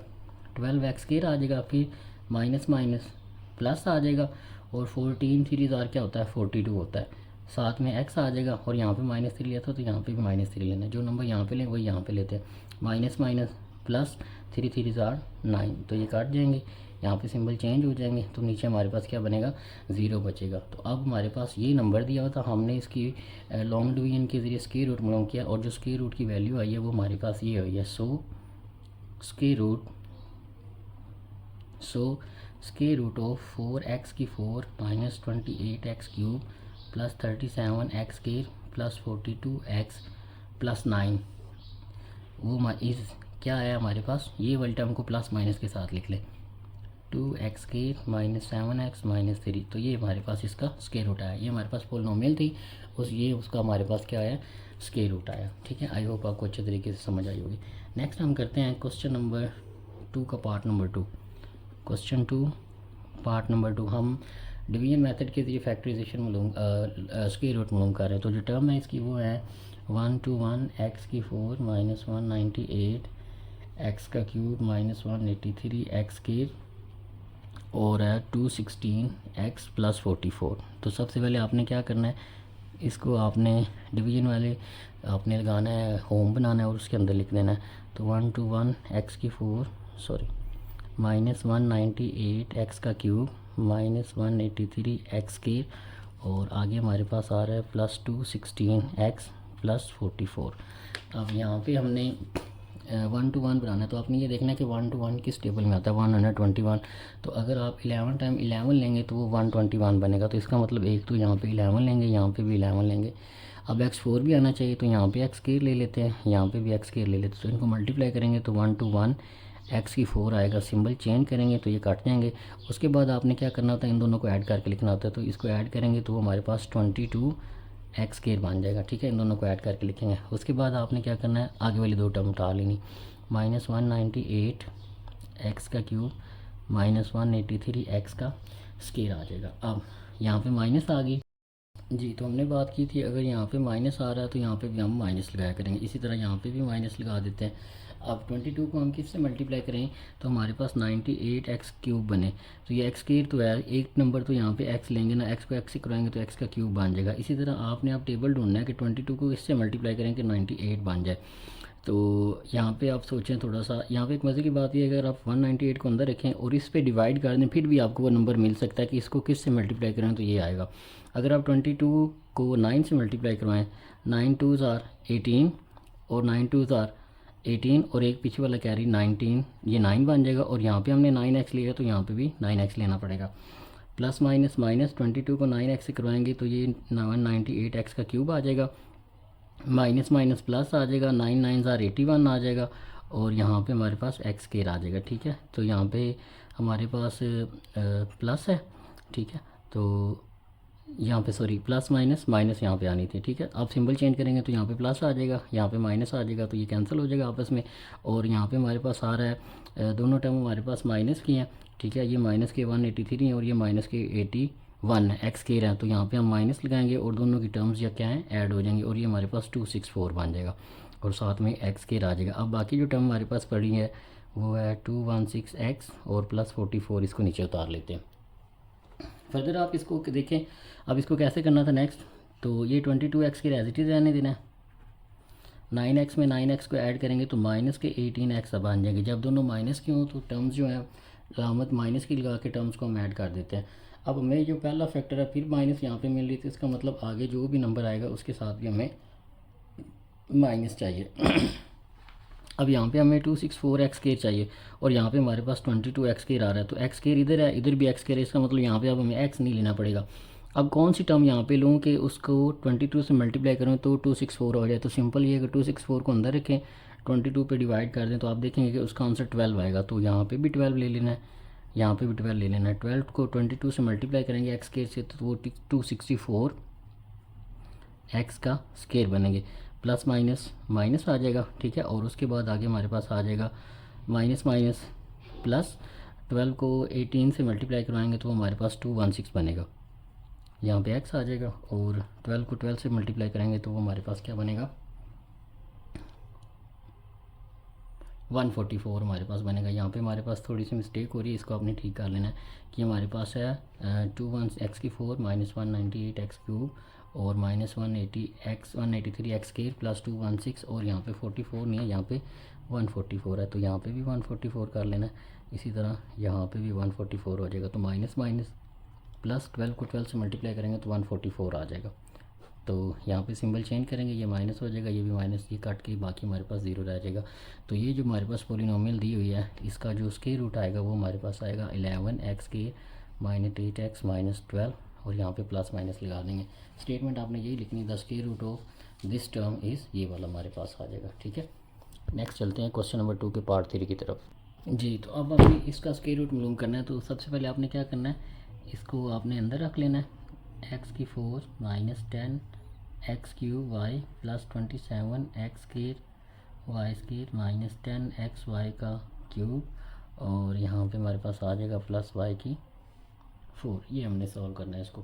12x square आ जाएगा, फिर माइनस माइनस प्लस आ जाएगा और 14 3 आर क्या होता है, 42 होता है। साथ में x आ जाएगा और यहाँ पे -3 लिया था तो यहाँ पे भी -3 लेना है। जो नंबर यहाँ पे लें वही यहाँ पे लेते हैं। माइनस माइनस प्लस 3 3 आर 9, तो ये काट जाएंगे। यहाँ पे सिंबल चेंज हो जाएंगे, तो नीचे हमारे पास क्या बनेगा, 0 बचेगा। तो अब हमारे पास ये नंबर दिया हुआ था, हमने इसकी लॉन्ग डिवीजन के ज़रिए स्क्वायर रूट मालूम किया, और जो स्क्वायर रूट की वैल्यू आई है वो हमारे पास ये आई है। So square root of 4x⁴ minus 28x³ plus 37x² plus 42x plus 9, वो इस क्या है हमारे पास, ये वाली टर्म को प्लस माइनस के साथ लिख ले, 2x² माइनस 7x माइनस 3, तो ये हमारे पास इसका स्क्वायर रूट आया। ये हमारे पास पोलिनोमियल थी, उसका हमारे पास क्या आया, स्क्वायर रूट आया। ठीक है, आई होप आपको अच्छे तरीके से समझ आई होगी। नेक्स्ट हम करते हैं क्वेश्चन नंबर 2 का part number 2। Question 2 part number 2, हम डिवीजन मेथड के जरिए फैक्टराइजेशन मालूम स्क्वायर रूट मालूम कर रहे हैं। तो जो टर्म है इसकी वो है 1 to 1 x⁴ minus 198 x³ minus 183 x² और है 216 x प्लस 44। तो सबसे पहले आपने क्या करना है, इसको आपने डिवीजन वाले आपने लगाना है, होम बनाना है और उसके अंदर लिख देना है। तो 1 to 1 x⁴ minus 198 x³ minus 183 x² और आगे हमारे पास आ रहा है प्लस 216 x प्लस 44। अब यहाँ पे हमने 1 to 1 बनाना है, तो आपने ये देखना है कि 1 to 1 किस टेबल में आता है, 121। तो अगर आप 11 टाइम 11 लेंगे तो वो 121 बनेगा। तो इसका मतलब एक तो यहाँ पे 11 लेंगे, यहाँ पे भी 11 लेंगे। अब x4 भी आना चाहिए, तो यहाँ पे x² ले लेते हैं, यहाँ पे भी x² ले लेते हैं। तो इनको मल्टीप्लाई करेंगे तो 1 to 1 x⁴ आएगा, सिंबल चेंज करेंगे तो ये कट जाएंगे। उसके बाद आपने क्या करना होता है, इन दोनों को ऐड करके लिखना होता है। तो इसको ऐड करेंगे तो हमारे पास 22 x² बन जाएगा। ठीक है, इन दोनों को ऐड करके लिखेंगे। उसके बाद आपने क्या करना है, आगे वाली दो टर्म उठा लेनी, माइनस 198 x³ माइनस 183 x² आ जाएगा। अब यहाँ पे माइनस आ गई जी, तो हमने बात की थी अगर यहाँ पे माइनस आ रहा है तो यहाँ पे भी हम माइनस लगाया करेंगे, इसी तरह यहाँ पे भी माइनस लगा देते हैं। अब 22 को हम किससे मल्टीप्लाई करें, तो हमारे पास 98 x³ बने। तो ये x² तो है, एक नंबर तो यहाँ पे x लेंगे ना, x को x से कराएंगे तो x का क्यूब बन जाएगा। इसी तरह आपने आप टेबल ढूंढना है कि 22 को इससे मल्टीप्लाई करें कि 98 बन जाए। तो यहाँ पे आप सोचें थोड़ा सा, यहाँ पे एक मज़े की बात ये है, अगर आप 198 को अंदर रखें और इस पे डिवाइड कर दें फिर भी आपको वो नंबर मिल सकता है कि इसको किस से मल्टीप्लाई करें तो ये आएगा। अगर आप 22 को 9 से मल्टीप्लाई करवाएं, 9 2s are 18 और 9 2s are 18 और एक पीछे वाला कैरी 19, ये 9 बन जाएगा। और यहाँ पे हमने 9x लिया तो यहाँ पे भी 9x लेना पड़ेगा। प्लस माइनस माइनस 22 को 9x से करवाएंगे तो ये 198 x का क्यूब आ जाएगा, माइनस माइनस प्लस आ जाएगा, 9 9s are 81 आ जाएगा और यहाँ पे हमारे पास x² आ जाएगा। ठीक है, तो यहाँ पे हमारे पास प्लस है। ठीक है, तो यहाँ पे सॉरी प्लस माइनस माइनस यहाँ पे आनी थी। ठीक है, आप सिंबल चेंज करेंगे तो यहाँ पे प्लस आ जाएगा, यहाँ पे माइनस आ जाएगा, तो ये कैंसिल हो जाएगा आपस में। और यहाँ पे हमारे पास आ रहा है दोनों टर्म हमारे पास माइनस की हैं। ठीक है, ये माइनस के 183 हैं और ये माइनस के 81 x² हैं, तो यहाँ पे हम माइनस लगाएंगे और दोनों की टर्म्स या क्या हैं ऐड हो जाएंगे और ये हमारे पास 264 बन जाएगा और साथ में x² आ जाएगा। अब बाकी जो टर्म हमारे पास पड़ी है वो है 216x और प्लस 44, इसको नीचे उतार लेते हैं। फर्दर आप इसको देखें, अब इसको कैसे करना था नेक्स्ट, तो ये 22x की एज इट इज़ रहने देना है। 9x में 9x को ऐड करेंगे तो माइनस के 18x बन जाएंगे। जब दोनों माइनस के हों तो टर्म्स जो हैं अलामत माइनस की लगा के टर्म्स को हम ऐड कर देते हैं। अब हमें जो पहला फैक्टर है फिर माइनस यहाँ पे मिल रही थी, इसका मतलब आगे जो भी नंबर आएगा उसके साथ भी हमें माइनस चाहिए। अब यहाँ पे हमें 264x² चाहिए और यहाँ पे हमारे पास 22x² आ रहा है, तो x² इधर है, इधर भी x² है, इसका मतलब यहाँ पे अब हमें x नहीं लेना पड़ेगा। अब कौन सी टर्म यहाँ पे लूँ कि उसको 22 से मल्टीप्लाई करूँ तो 264 हो जाए, तो सिंपल ये अगर 264 को अंदर रखें 22 पे डिवाइड कर दें तो आप देखेंगे कि उसका आंसर 12 आएगा। तो यहाँ पे भी 12 ले लेना है, यहाँ पे भी 12 ले लेना है। 12 को 22 से मल्टीप्लाई करेंगे x² से तो वो 264 x का स्क्वायर बनेंगे, प्लस माइनस माइनस आ जाएगा। ठीक है, और उसके बाद आगे हमारे पास आ जाएगा माइनस माइनस प्लस, 12 को 18 से मल्टीप्लाई करवाएंगे तो हमारे पास 216 बनेगा, यहाँ पे x आ जाएगा। और 12 को 12 से मल्टीप्लाई करेंगे तो वो हमारे पास क्या बनेगा, 144 हमारे पास बनेगा। यहाँ पे हमारे पास थोड़ी सी मिस्टेक हो रही है, इसको आपने ठीक कर लेना है कि हमारे पास है 21x⁴ माइनस 198x³ और -180 x² प्लस 2 16 और यहाँ पे 44 नहीं है, यहाँ पे 144 है, तो यहाँ पे भी 144 कर लेना है। इसी तरह यहाँ पे भी 144 हो जाएगा, तो माइनस माइनस प्लस 12 को 12 से मल्टीप्लाई करेंगे तो 144 आ जाएगा। तो यहाँ पे सिंबल चेंज करेंगे, ये माइनस हो जाएगा, ये भी माइनस, ये काट के बाकी हमारे पास ज़ीरो रह जाएगा। तो ये जो हमारे पास पॉलिनोमियल दी हुई है इसका जो स्क्वायर रूट आएगा वो हमारे पास आएगा 11x² माइनस 8x माइनस 12 और यहाँ पे प्लस माइनस लगा देंगे। स्टेटमेंट आपने यही लिखनी, the square root of this term is, ये वाला हमारे पास आ जाएगा। ठीक है, नेक्स्ट चलते हैं क्वेश्चन नंबर 2 के पार्ट 3 की तरफ। जी, तो अब अभी इसका स्क्वायर रूट मालूम करना है, तो सबसे पहले आपने क्या करना है, इसको आपने अंदर रख लेना है, x⁴ minus 10x³ plus 27x² y² minus 10xy का क्यूब और यहाँ पे हमारे पास आ जाएगा प्लस y⁴। ये हमने सॉल्व करना है इसको।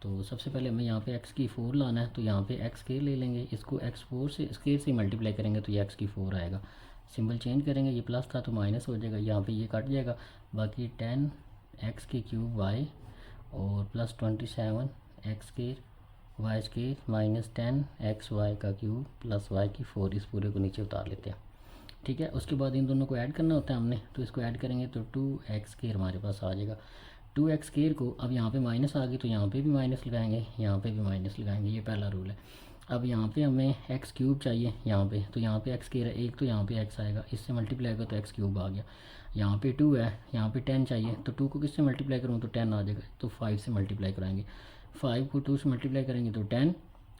तो सबसे पहले हमें यहाँ पे x⁴ लाना है, तो यहाँ पे x² ले लेंगे, इसको x4 से स्क्वायर से मल्टीप्लाई करेंगे तो ये x⁴ आएगा। सिंबल चेंज करेंगे, ये प्लस था तो माइनस हो जाएगा, यहाँ पे ये कट जाएगा, बाकी 10x³ y और plus 27x² y² minus 10xy का क्यूब प्लस y⁴, इस पूरे को नीचे उतार लेते हैं। ठीक है, उसके बाद इन दोनों को ऐड करना होता है हमने, तो इसको ऐड करेंगे तो 2x² हमारे पास आ जाएगा। 2x² को अब यहाँ पे माइनस आ गई तो यहाँ पे भी माइनस लगाएंगे, यहाँ पे भी माइनस लगाएंगे, ये पहला रूल है। अब यहाँ पे हमें x³ चाहिए यहाँ पे, तो यहाँ पे x² है एक, तो यहाँ पे x आएगा, इससे मल्टीप्लाई होगा तो x³ आ गया। यहाँ पे 2 है, यहाँ पे 10 चाहिए, तो 2 को किससे मल्टीप्लाई करूँ तो 10 आ जाएगा, तो 5 से मल्टीप्लाई कराएंगे। 5 को 2 से मल्टीप्लाई करेंगे तो 10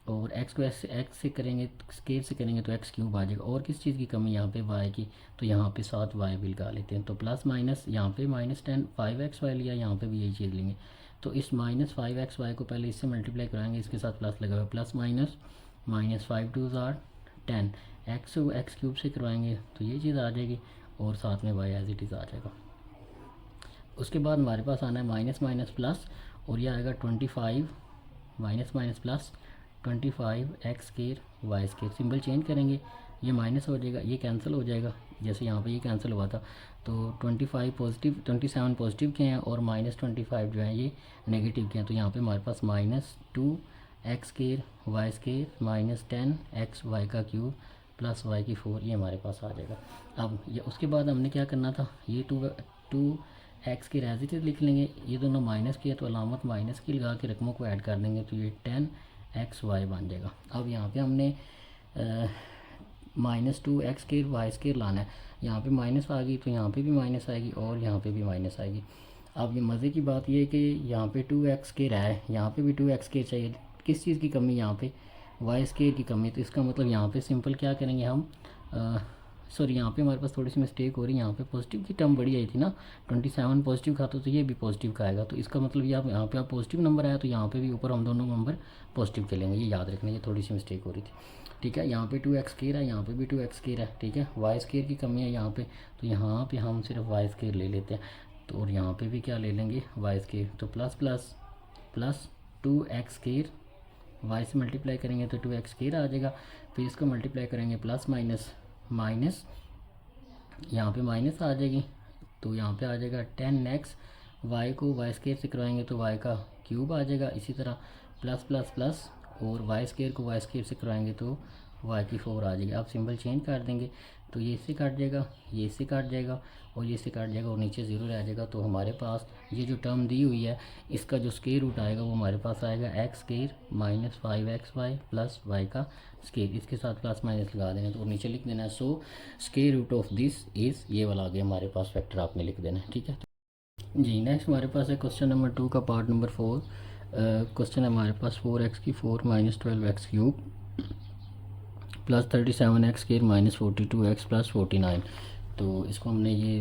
और x को x से करेंगे, स्क्वायर से करेंगे तो x³ आ जाएगा। और किस चीज़ की कमी यहाँ पे y की, तो यहाँ पे 7y भी लगा लेते हैं। तो प्लस माइनस यहाँ पे -10 5xy लिया, यहाँ पे भी यही चीज़ लेंगे, तो इस -5xy को पहले इससे मल्टीप्लाई कराएंगे, इसके साथ प्लस लगा हुआ, प्लस माइनस -5 2 आर 10, x³ से करवाएंगे तो ये चीज़ आ जाएगी और साथ में y एज इट इज़ आ जाएगा। उसके बाद हमारे पास आना है माइनस माइनस प्लस और ये आएगा 25 minus minus plus 25x² y²। Symbol change करेंगे, ये माइनस हो जाएगा, ये कैंसिल हो जाएगा, जैसे यहाँ पे ये कैंसिल हुआ था। तो 25 पॉजिटिव 27 पॉजिटिव के हैं और -25 जो है ये नेगेटिव के हैं, तो यहाँ पे हमारे पास -2x² y² माइनस 10xy का क्यूब प्लस y⁴, ये हमारे पास आ जाएगा। अब ये उसके बाद हमने क्या करना था, ये 2x के एज इट इज़ लिख लेंगे, ये दोनों माइनस की है तो अलामत माइनस की लगा के रकमों को ऐड कर देंगे, तो ये 10xy बन जाएगा। अब यहाँ पे हमने -2x² y² लाना है, यहाँ पे माइनस आ गई तो यहाँ पे भी माइनस आएगी और यहाँ पे भी माइनस आएगी। अब ये मज़े की बात ये है कि यहाँ पे 2x² है, यहाँ पे भी 2x² चाहिए, किस चीज़ की कमी, यहाँ पे y² की कमी। तो इसका मतलब यहाँ पे सिंपल क्या करेंगे हम, सॉरी यहाँ पे हमारे पास थोड़ी सी मिस्टेक हो रही है, यहाँ पे पॉजिटिव की टर्म बड़ी आई थी ना, 27 पॉजिटिव का, तो ये भी पॉजिटिव का आएगा, तो इसका मतलब ये आप यहाँ पे आप पॉजिटिव नंबर आया तो यहाँ पे भी ऊपर हम दोनों नंबर पॉजिटिव के लेंगे, ये याद रखना, ये थोड़ी सी मिस्टेक हो रही थी। ठीक है, यहाँ पे 2x² है, यहाँ पे भी 2x² है। ठीक है, y² की कमी है यहाँ पे, तो यहाँ पे हम सिर्फ y² ले लेते हैं, तो और यहाँ पे भी क्या ले लेंगे y², तो plus plus plus 2x² y से मल्टीप्लाई करेंगे तो 2x² आ जाएगा, फिर इसको मल्टीप्लाई करेंगे प्लस माइनस माइनस, यहाँ पे माइनस आ जाएगी, तो यहाँ पे आ जाएगा 10x, y को y² से करवाएंगे तो y का क्यूब आ जाएगा। इसी तरह प्लस प्लस प्लस और y² को y² से करवाएंगे तो y⁴ आ जाएगी। आप सिंबल चेंज कर देंगे तो ये इससे काट जाएगा, ये इससे काट जाएगा और ये इससे काट जाएगा और नीचे ज़ीरो रह जाएगा। तो हमारे पास ये जो टर्म दी हुई है इसका जो स्क्वायर रूट आएगा वो हमारे पास आएगा x² minus 5xy plus y का स्क्वायर, इसके साथ प्लस माइनस लगा देना तो नीचे लिख देना है। So square root of this is, ये वाला आ गया हमारे पास फैक्टर, आपने लिख देना है। ठीक है जी। नेक्स्ट हमारे पास है क्वेश्चन नंबर 2 का पार्ट नंबर 4। क्वेश्चन है हमारे पास 4x⁴ minus 12x³ plus 37x² minus 42x plus 49। तो इसको हमने ये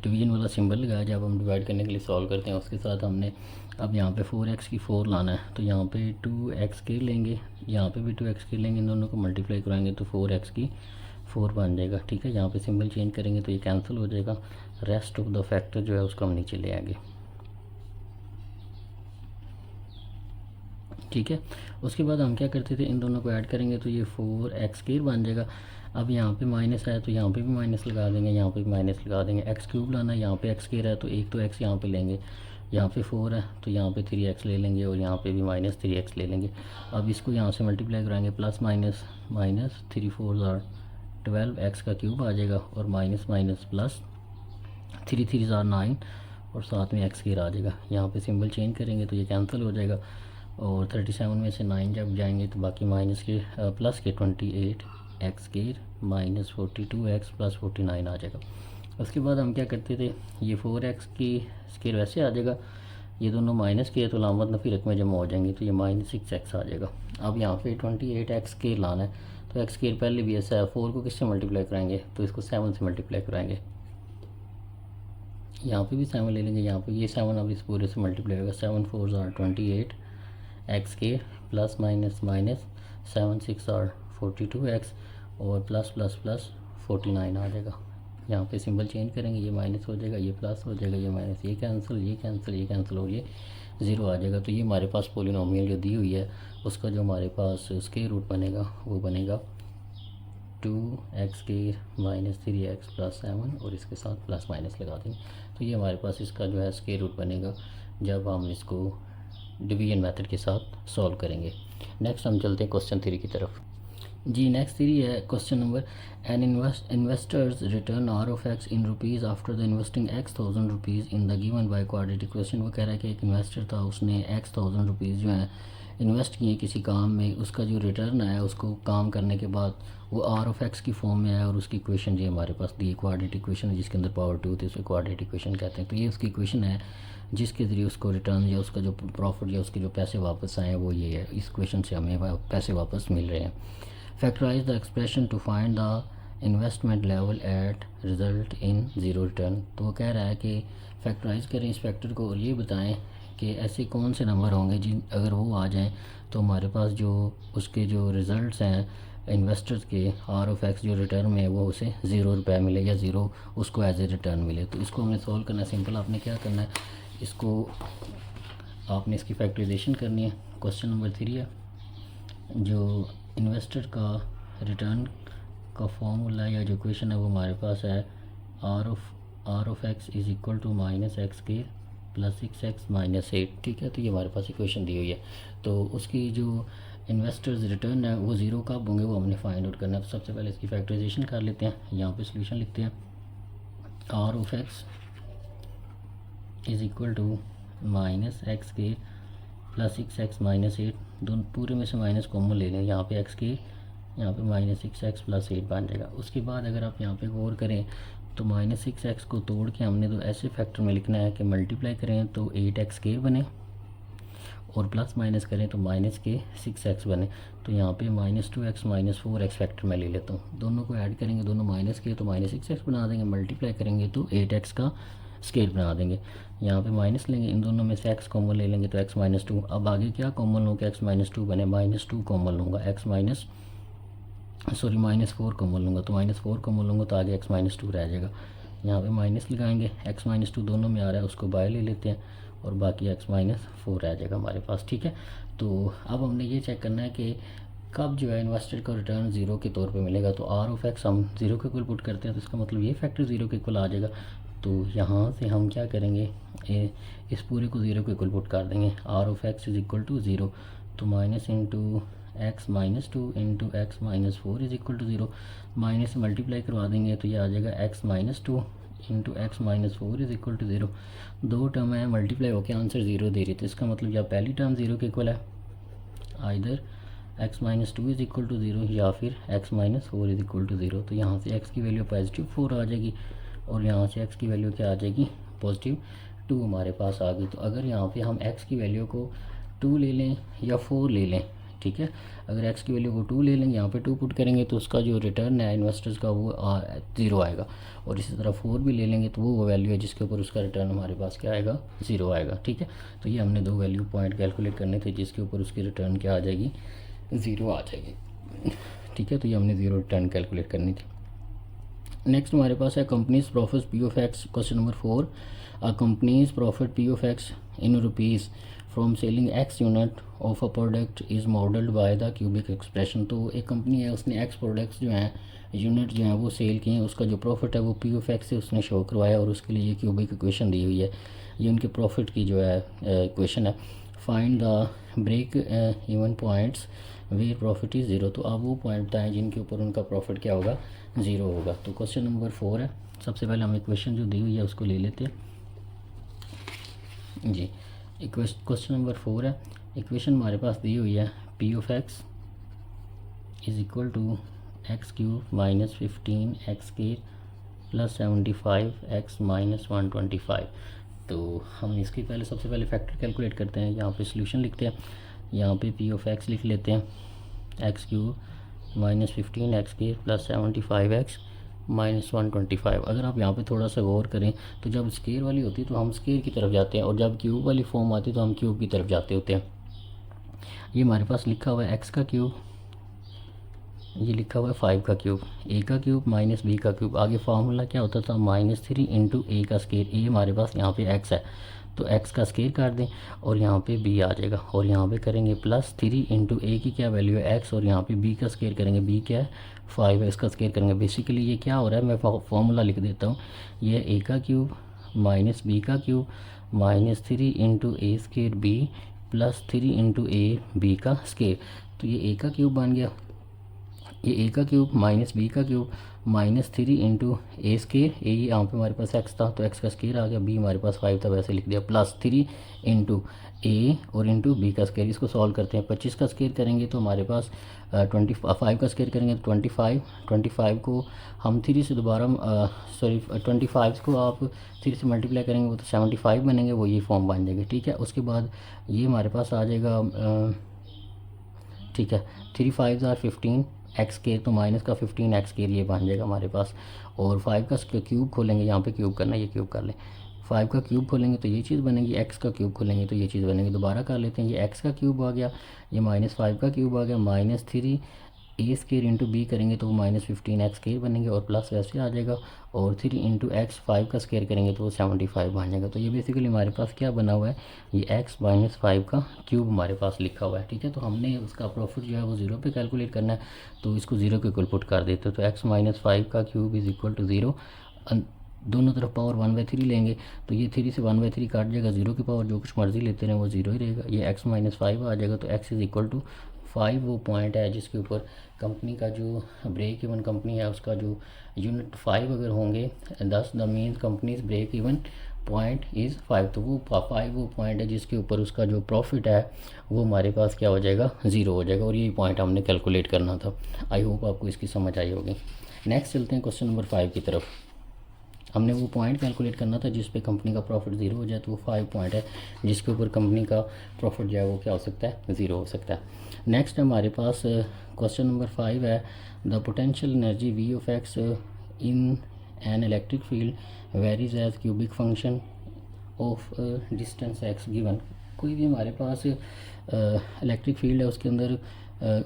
डिवीजन वाला सिंबल लगाया जब हम डिवाइड करने के लिए सॉल्व करते हैं, उसके साथ हमने अब यहाँ पे 4x⁴ लाना है, तो यहाँ पे 2x² लेंगे, यहाँ पे भी 2x² लेंगे, इन दोनों को मल्टीप्लाई कराएंगे तो 4x⁴ बन जाएगा। ठीक है, यहाँ पे सिंबल चेंज करेंगे तो ये कैंसिल हो जाएगा, रेस्ट ऑफ द फैक्टर जो है उसको हम नीचे ले आएंगे। ठीक है, उसके बाद हम क्या करते थे, इन दोनों को ऐड करेंगे तो ये 4x² बन जाएगा। अब यहाँ पे माइनस है तो यहाँ पे भी माइनस लगा देंगे, यहाँ पे भी माइनस लगा देंगे। x³ लाना है, यहाँ पे x² है तो एक तो x यहाँ पे लेंगे, यहाँ पे 4 है तो यहाँ पे 3x ले लेंगे और यहाँ पे भी -3x ले लेंगे। अब इसको यहाँ से मल्टीप्लाई कराएंगे, plus minus minus 3 4 are 12 x का क्यूब आ जाएगा और माइनस माइनस प्लस 3 3 आर 9 और साथ में x स्क्वायर आ जाएगा। यहाँ पे सिंबल चेंज करेंगे तो ये कैंसिल हो जाएगा और 37 में से 9 जब जाएंगे तो बाकी माइनस के प्लस के 28 x square minus 42x plus 49 आ जाएगा। उसके बाद हम क्या करते थे, ये 4x की स्क्वायर वैसे आ जाएगा, ये दोनों माइनस के तो लामत नफ़ी रकमें जमा हो जाएंगी तो ये -6x आ जाएगा। अब यहाँ पे 28x स्क्वायर लाना है तो x स्क्वायर पहले भी ऐसा है, 4 को किससे मल्टीप्लाई कराएंगे तो इसको 7 से मल्टीप्लाई कराएंगे। यहाँ पे भी 7 ले लेंगे, यहाँ पे ये 7 अब इस पूरे से मल्टीप्लाई होगा, 7 4 आर 28 x के plus minus minus 7 6 are 42x और प्लस प्लस प्लस 49 आ जाएगा। यहाँ पे सिंबल चेंज करेंगे, ये माइनस हो जाएगा, ये प्लस हो जाएगा, ये माइनस, ये कैंसिल, ये कैंसिल, ये कैंसिल और ये 0 आ जाएगा। तो ये हमारे पास पोलिनोमियल जो दी हुई है उसका जो हमारे पास स्क्वायर रूट बनेगा वो बनेगा 2x square minus 3x plus 7 और इसके साथ प्लस माइनस लगा देंगे। तो ये हमारे पास इसका जो है स्क्वायर रूट बनेगा जब हम इसको डिवीजन मेथड के साथ सॉल्व करेंगे। नेक्स्ट हम चलते हैं क्वेश्चन 3 की तरफ। जी नेक्स्ट 3 है question number, an investor's return R of X in rupees after the investing x 1000 rupees in the given by quadratic equation. वो कह रहा है कि एक इन्वेस्टर था, उसने x 1000 रुपीज़ जो है इन्वेस्ट किए किसी काम में, उसका जो रिटर्न आया उसको काम करने के बाद वो आर ऑफ एक्स की फॉर्म में आया और उसकी इक्वेशन जो हमारे पास दी क्वाड्रेटिक इक्वेशन है जिसके अंदर पावर 2 थी, उसे क्वाड्रेटिक इक्वेशन कहते हैं। तो ये उसकी इक्वेशन है जिसके ज़रिए उसको रिटर्न या उसका जो प्रॉफिट या उसके जो पैसे वापस आए वो ये है, इस क्वेश्चन से हमें पैसे वापस मिल रहे हैं। Factorize the expression to find the investment level at result in zero return. तो वो कह रहा है कि फैक्टराइज करें इस फैक्टर को और ये बताएं कि ऐसे कौन से नंबर होंगे जिन अगर वो आ जाएं तो हमारे पास जो उसके जो रिज़ल्ट्स हैं इन्वेस्टर्स के आर ऑफ एक्स जो रिटर्न में है वो उसे 0 रुपये मिले या 0 उसको एज ए रिटर्न मिले। तो इसको हमें सॉल्व करना सिंपल, आपने क्या करना है, इसको आपने इसकी फैक्टराइजेशन करनी है। क्वेश्चन नंबर 3 है, जो इन्वेस्टर का रिटर्न का फॉर्मूला या जो इक्वेशन है वो हमारे पास है R of X is equal to minus X के प्लस 6x माइनस 8। ठीक है, तो ये हमारे पास इक्वेशन दी हुई है। तो उसकी जो इन्वेस्टर्स रिटर्न है वो 0 कब होंगे वो हमने फाइंड आउट करना है। तो सबसे पहले इसकी फैक्टराइजेशन कर लेते हैं। यहाँ पे सोल्यूशन लिखते हैं, R of X is equal to minus X के प्लस 6x माइनस 8, दोनों पूरे में से माइनस कॉमन ले लें, यहाँ पे x के यहाँ पे माइनस 6x प्लस 8 बन जाएगा। उसके बाद अगर आप यहाँ पे गौर करें तो माइनस 6x को तोड़ के हमने तो ऐसे फैक्टर में लिखना है कि मल्टीप्लाई करें तो 8x के बने और प्लस माइनस करें तो माइनस के 6x बने। तो यहाँ पे -2x माइनस 4x फैक्टर में ले लेता हूँ, दोनों को ऐड करेंगे, दोनों माइनस के तो माइनस 6x बना देंगे, मल्टीप्लाई करेंगे तो 8x का स्केल बना देंगे। यहाँ पे माइनस लेंगे, इन दोनों में से x कॉमन ले लेंगे तो x माइनस 2। अब आगे क्या कॉमन लूँ कि x माइनस 2 बने, -2 कॉमन लूँगा, -4 कॉमन लूँगा, तो -4 कॉमन लूँगा तो आगे x माइनस 2 रह जाएगा। यहाँ पे माइनस लगाएंगे, x माइनस 2 दोनों में आ रहा है उसको बाय ले लेते हैं और बाकी x माइनस 4 रह जाएगा हमारे पास। ठीक है, तो अब हमने ये चेक करना है कि कब जो है इन्वेस्टर का रिटर्न 0 के तौर पे मिलेगा। तो आर ऑफ एक्स हम 0 के इक्वल पुट करते हैं तो इसका मतलब ये फैक्टर 0 के इक्वल आ जाएगा। तो यहाँ से हम क्या करेंगे, इस पूरे को 0 के इक्वल पुट कर देंगे, R of X is equal to 0, तो minus into x minus 2 into x minus 4 is equal to 0, minus से मल्टीप्लाई करवा देंगे तो ये आ जाएगा X minus 2 into x minus 4 is equal to 0। दो टर्म है मल्टीप्लाई होकर आंसर 0 दे रही, तो इसका मतलब या पहली टर्म 0 के इक्वल है, either x minus 2 is equal to 0 या फिर x minus 4 is equal to 0। तो यहाँ से x की वैल्यू पॉजिटिव 4 आ जाएगी और यहाँ से x की वैल्यू क्या आ जाएगी, पॉजिटिव 2 हमारे पास आ गई। तो अगर यहाँ पे हम x की वैल्यू को 2 ले लें या 4 ले लें, ठीक है, अगर x की वैल्यू को 2 ले लेंगे, यहाँ पे 2 पुट करेंगे तो उसका जो रिटर्न है इन्वेस्टर्स का वो 0 आएगा, और इसी तरह 4 भी ले लेंगे तो वो वैल्यू है जिसके ऊपर उसका रिटर्न हमारे पास क्या आएगा, 0 आएगा। ठीक है, तो ये हमने दो वैल्यू पॉइंट कैलकुलेट करने थे जिसके ऊपर उसकी रिटर्न क्या आ जाएगी, 0 आ जाएगी। ठीक है, तो ये हमने 0 रिटर्न कैलकुलेट करनी थी। नेक्स्ट हमारे पास है companies profit P of x, question number 4। A companies profit P of X in rupees from selling x unit of a product is modelled by the cubic expression. तो एक कंपनी है, उसने एक्स प्रोडक्ट्स जो हैं, यूनिट जो हैं वो सेल किए हैं, उसका जो प्रॉफिट है वो पी ऑफ एक्स से उसने शो करवाया और उसके लिए ये क्यूबिक इक्वेशन दी हुई है। ये उनके प्रॉफिट की जो है इक्वेशन है। Find the break even points where profit is zero. तो आप वो पॉइंट बताएं जिनके ऊपर उनका प्रॉफिट क्या होगा, ज़ीरो होगा। तो क्वेश्चन नंबर 4 है। सबसे पहले हम इक्वेशन जो दी हुई है उसको ले लेते हैं जी। क्वेश्चन नंबर 4 है, इक्वेशन हमारे पास दी हुई है P of X is equal to X cube minus 15 X के प्लस 75 एक्स माइनस 125। तो हम इसके पहले सबसे पहले फैक्टर कैलकुलेट करते हैं। यहाँ पे सोल्यूशन लिखते हैं, यहाँ पे पी ऑफ एक्स लिख लेते हैं, एक्स क्यूब माइनस 15 एक्स के प्लस 75 एक्स माइनस 125। अगर आप यहाँ पे थोड़ा सा गौर करें तो जब स्केयर वाली होती है तो हम स्केयर की तरफ जाते हैं और जब क्यूब वाली फॉर्म आती है तो हम क्यूब की तरफ जाते होते हैं। ये हमारे पास लिखा हुआ है एक्स का क्यूब, ये लिखा हुआ है 5 का क्यूब, ए का क्यूब माइनस बी का क्यूब। आगे फार्मूला क्या होता था, -3 इंटू ए का स्केयर। ए हमारे पास यहाँ पे एक्स है तो एक्स का स्केयर काट दें और यहाँ पे बी आ जाएगा और यहाँ पे करेंगे +3 इंटू ए की क्या वैल्यू है एक्स और यहाँ पे बी का स्केयर करेंगे, बी क्या है 5 है, इसका स्केयर करेंगे। बेसिकली ये क्या हो रहा है, मैं फार्मूला लिख देता हूँ। ये ए का क्यूब माइनस बी का cube -3 into A square B +3 into A B का स्केयर। तो ये ए का क्यूब बन गया, ये ए का क्यूब माइनस बी का क्यूब -3 इंटू ए स्केयर। ए यहाँ पे हमारे पास एक्स था तो एक्स का स्केयर आ गया, बी हमारे पास 5 था वैसे लिख दिया, +3 इंटू ए और इंटू बी का स्केयर। इसको सॉल्व करते हैं, 25 का स्केयर करेंगे तो हमारे पास 25 का स्केयर करेंगे तो 25 को हम 3 से दोबारा 25 को आप 3 से मल्टीप्लाई करेंगे वो तो 75 बनेंगे, वो ये फॉर्म बन जाएगी। ठीक है, उसके बाद ये हमारे पास आ जाएगा, ठीक है, 3 5 आर 15 एक्स के, तो माइनस का 15 एक्स के लिए बन जाएगा हमारे पास। और 5 का क्यूब खोलेंगे, यहाँ पे क्यूब करना है, ये क्यूब कर लें। 5 का क्यूब खोलेंगे तो ये चीज़ बनेगी, एक्स का क्यूब खोलेंगे तो ये चीज़ बनेगी। दोबारा कर लेते हैं, ये एक्स का क्यूब आ गया, ये -5 का क्यूब आ गया, -3 ए स्केयर इंटू बी करेंगे तो वो -15 एक्स स्केयर बनेंगे और प्लस वैसे आ जाएगा और 3 इंटू एक्स 5 का स्केयर करेंगे तो वो 75 बन जाएगा। तो ये बेसिकली हमारे पास क्या बना हुआ है, ये एक्स माइनस 5 का क्यूब हमारे पास लिखा हुआ है। ठीक है, तो हमने उसका प्रॉफिट जो है वो 0 पे कैलकुलेट करना है तो इसको 0 के इक्वल पुट कर देते हैं। तो एक्स माइनस 5 का क्यूब इज़ इक्वल टू 0। दोनों तरफ पावर 1/3 लेंगे तो ये 3 से 1/3 काट जाएगा, 0 की पावर जो कुछ मर्जी लेते रहे वो 0 ही रहेगा। ये x माइनस 5 आ जाएगा तो x इज़ इक्वल टू 5 वो पॉइंट है जिसके ऊपर कंपनी का जो ब्रेक इवन कंपनी है उसका जो यूनिट 5 अगर होंगे 10, the mean company's break even point is 5। तो वो 5 वो पॉइंट है जिसके ऊपर उसका जो प्रॉफिट है वो हमारे पास क्या हो जाएगा, 0 हो जाएगा। और यही पॉइंट हमने कैलकुलेट करना था। आई होप आपको इसकी समझ आई होगी। नेक्स्ट चलते हैं क्वेश्चन नंबर 5 की तरफ। हमने वो पॉइंट कैलकुलेट करना था जिस पे कंपनी का प्रॉफिट 0 हो जाए, तो वो 5 पॉइंट है जिसके ऊपर कंपनी का प्रॉफिट जो है वो क्या हो सकता है, 0 हो सकता है। नेक्स्ट हमारे पास क्वेश्चन नंबर 5 है, the potential energy V of X in an electric field varies as cubic function of distance X given. कोई भी हमारे पास इलेक्ट्रिक फील्ड है, उसके अंदर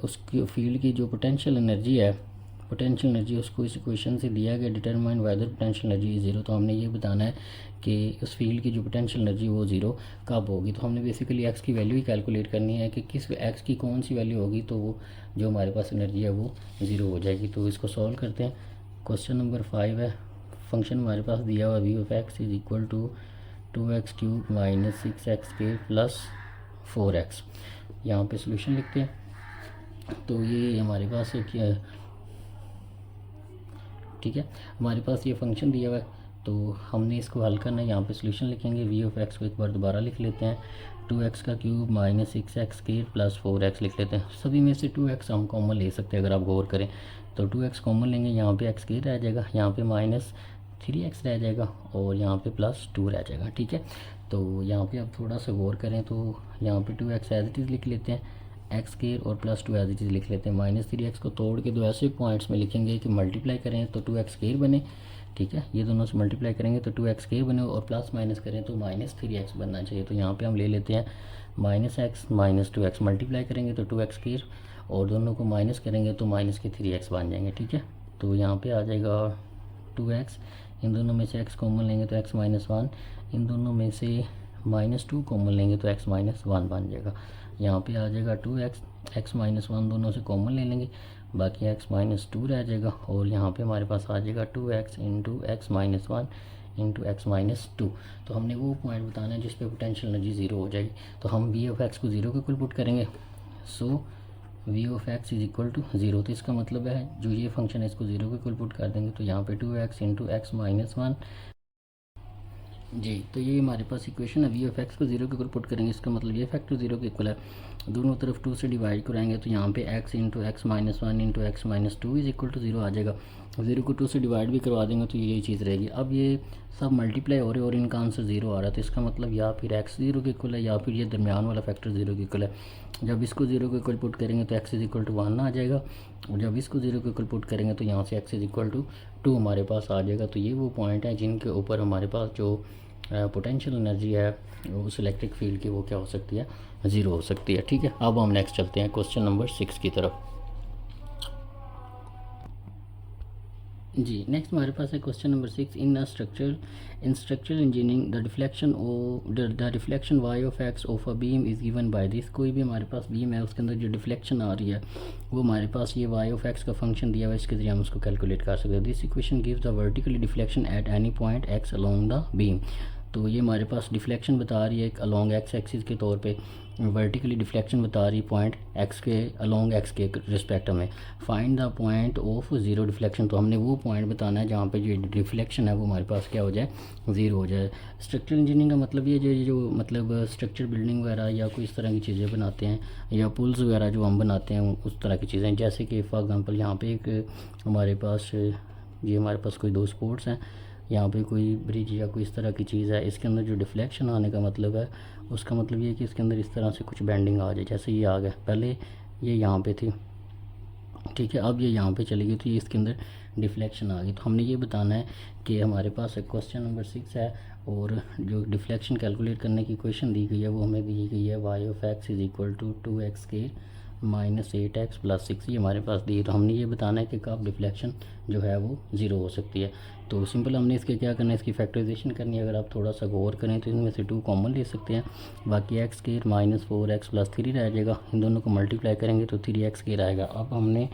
उसकी फील्ड की जो पोटेंशियल एनर्जी उसको इस इक्वेशन से दिया गया, determine whether potential energy is 0। तो हमने ये बताना है कि उस फील्ड की जो पोटेंशियल एनर्जी वो 0 कब होगी। तो हमने बेसिकली एक्स की वैल्यू ही कैलकुलेट करनी है कि किस एक्स की कौन सी वैल्यू होगी तो वो जो हमारे पास एनर्जी है वो 0 हो जाएगी। तो इसको सॉल्व करते हैं। क्वेश्चन नंबर 5 है, फंक्शन हमारे पास दिया हुआ V of X is equal to 2x cube minus 6x के प्लस 4x। यहाँ पे सोल्यूशन लिखते हैं। तो ये हमारे पास क्या, ठीक है, हमारे पास ये फंक्शन दिया हुआ है तो हमने इसको हल करना है। यहाँ पे सोल्यूशन लिखेंगे, वी ऑफ एक्स को एक बार दोबारा लिख लेते हैं, 2x का क्यूब माइनस 6x के प्लस 4x लिख लेते हैं। सभी में से 2x हम कॉमन ले सकते हैं अगर आप गौर करें तो 2x कॉमन लेंगे, यहाँ पे x के रह जाएगा, यहाँ पे -3x रह जाएगा और यहाँ पे +2 रह जाएगा। ठीक है, तो यहाँ पे आप थोड़ा सा गौर करें तो यहाँ पे 2x एज इट इज़ लिख लेते हैं, एक्स स्केयर और +2 एज इट इज़ लिख लेते हैं। -3x को तोड़ के दो ऐसे पॉइंट्स में लिखेंगे कि मल्टीप्लाई करें तो 2x स्केयर बने। ठीक है, ये दोनों से मल्टीप्लाई करेंगे तो 2x स्केयर बने और प्लस माइनस करें तो -3x बनना चाहिए। तो यहाँ पे हम ले लेते हैं -x 2x, मल्टीप्लाई करेंगे तो 2x स्केयर और दोनों को माइनस करेंगे तो -3x बन जाएंगे। ठीक है, तो यहाँ पे आ जाएगा 2x, इन दोनों में से x कॉमन लेंगे तो x माइनस 1, इन दोनों में से -2 कॉमन लेंगे तो x माइनस 1 बन जाएगा। यहाँ पे आ जाएगा 2x, x माइनस 1 दोनों से कॉमन ले लेंगे, बाकी x माइनस 2 रह जाएगा, और यहाँ पे हमारे पास आ जाएगा 2x into x minus 1 into x minus 2। तो हमने वो पॉइंट बताना है जिस पे पोटेंशियल एनर्जी ज़ीरो हो जाएगी। तो हम v ऑफ x को ज़ीरो के इक्वल पुट करेंगे, so v of x is equal to zero. तो इसका मतलब है जो ये फंक्शन है इसको ज़ीरो के इक्वल पुट कर देंगे, तो यहाँ पे 2x इंटू एक्स माइनस 1 जी। तो ये हमारे पास इक्वेशन है, v ऑफ x को ज़ीरो के इक्वल पुट करेंगे, इसका मतलब ये फैक्टर ज़ीरो के इक्वल है। दोनों तरफ 2 से डिवाइड कराएंगे तो यहाँ पे x into x minus 1 into x minus 2 is equal to zero आ जाएगा। 0 को 2 से डिवाइड भी करवा देंगे तो यही चीज़ रहेगी। अब ये सब मल्टीप्लाई हो रहे और इनका आंसर ज़ीरो आ रहा है, तो इसका मतलब या फिर x ज़ीरो के इक्वल है या फिर ये दरमियान वाला फैक्टर ज़ीरो के इक्वल है। जब इसको ज़ीरो के इक्वल पुट करेंगे तो x इज इक्वल टू 1 आ जाएगा, और जब इसको ज़ीरो के इक्वल पुट करेंगे तो यहाँ से x इज इक्वल टू 2 हमारे पास आ जाएगा। तो ये वो पॉइंट है जिनके ऊपर हमारे पास जो पोटेंशियल एनर्जी है उस इलेक्ट्रिक फील्ड की वो क्या हो सकती है, ज़ीरो हो सकती है। ठीक है, अब हम नेक्स्ट चलते हैं क्वेश्चन नंबर 6 की तरफ। जी, नेक्स्ट हमारे पास है question number 6। In structural engineering the reflection y of x of a beam is given by this. कोई भी हमारे पास बीम है उसके अंदर जो डिफ्लेक्शन आ रही है वो हमारे पास ये y ऑफ x का फंक्शन दिया हुआ है, इसके जरिए हम उसको कैलकुलेट कर सकते हैं। This equation gives the vertically deflection at any point x along the beam. तो ये हमारे पास डिफ्लेक्शन बता रही है एक अलोंग एक्स एक्सिस के तौर पे, वर्टिकली डिफ्लेक्शन बता रही है पॉइंट एक्स के अलोंग एक्स के रिस्पेक्ट में। Find the point of zero deflection, तो हमने वो पॉइंट बताना है जहाँ पे जो डिफ्लेक्शन है वो हमारे पास क्या हो जाए, ज़ीरो हो जाए। स्ट्रक्चरल इंजीनियरिंग का मतलब ये जो मतलब स्ट्रक्चर बिल्डिंग वगैरह या कोई इस तरह की चीज़ें बनाते हैं या पुल्स वगैरह जो हम बनाते हैं उस तरह की चीज़ें, जैसे कि फॉर एग्ज़ाम्पल यहाँ पे एक हमारे पास कोई 2 स्पोर्ट्स हैं, यहाँ पे कोई ब्रिज या कोई इस तरह की चीज़ है, इसके अंदर जो डिफ्लेक्शन आने का मतलब है उसका मतलब ये है कि इसके अंदर इस तरह से कुछ बेंडिंग आ जाए, जैसे ये आ गया, पहले ये यहाँ पे थी, ठीक है, अब ये यहाँ पे चली गई तो ये इसके अंदर डिफ्लेक्शन आ गई। तो हमने ये बताना है कि हमारे पास एक क्वेश्चन नंबर 6 है और जो डिफ्लेक्शन कैलकुलेट करने की इक्वेशन दी गई है वो हमें दी गई है y of x is equal to 2x के माइनस 8x प्लस 6, ये हमारे पास दी है। तो हमने ये बताना है कि कब डिफ्लेक्शन जो है वो ज़ीरो हो सकती है। तो सिंपल हमने इसके क्या करना है, इसकी फैक्टराइजेशन करनी है। अगर आप थोड़ा सा गौर करें तो इनमें से 2 कॉमन ले सकते हैं, बाकी एक्स के माइनस 4x प्लस 3 रह जाएगा। इन दोनों को मल्टीप्लाई करेंगे तो 3x के आएगा। अब हमने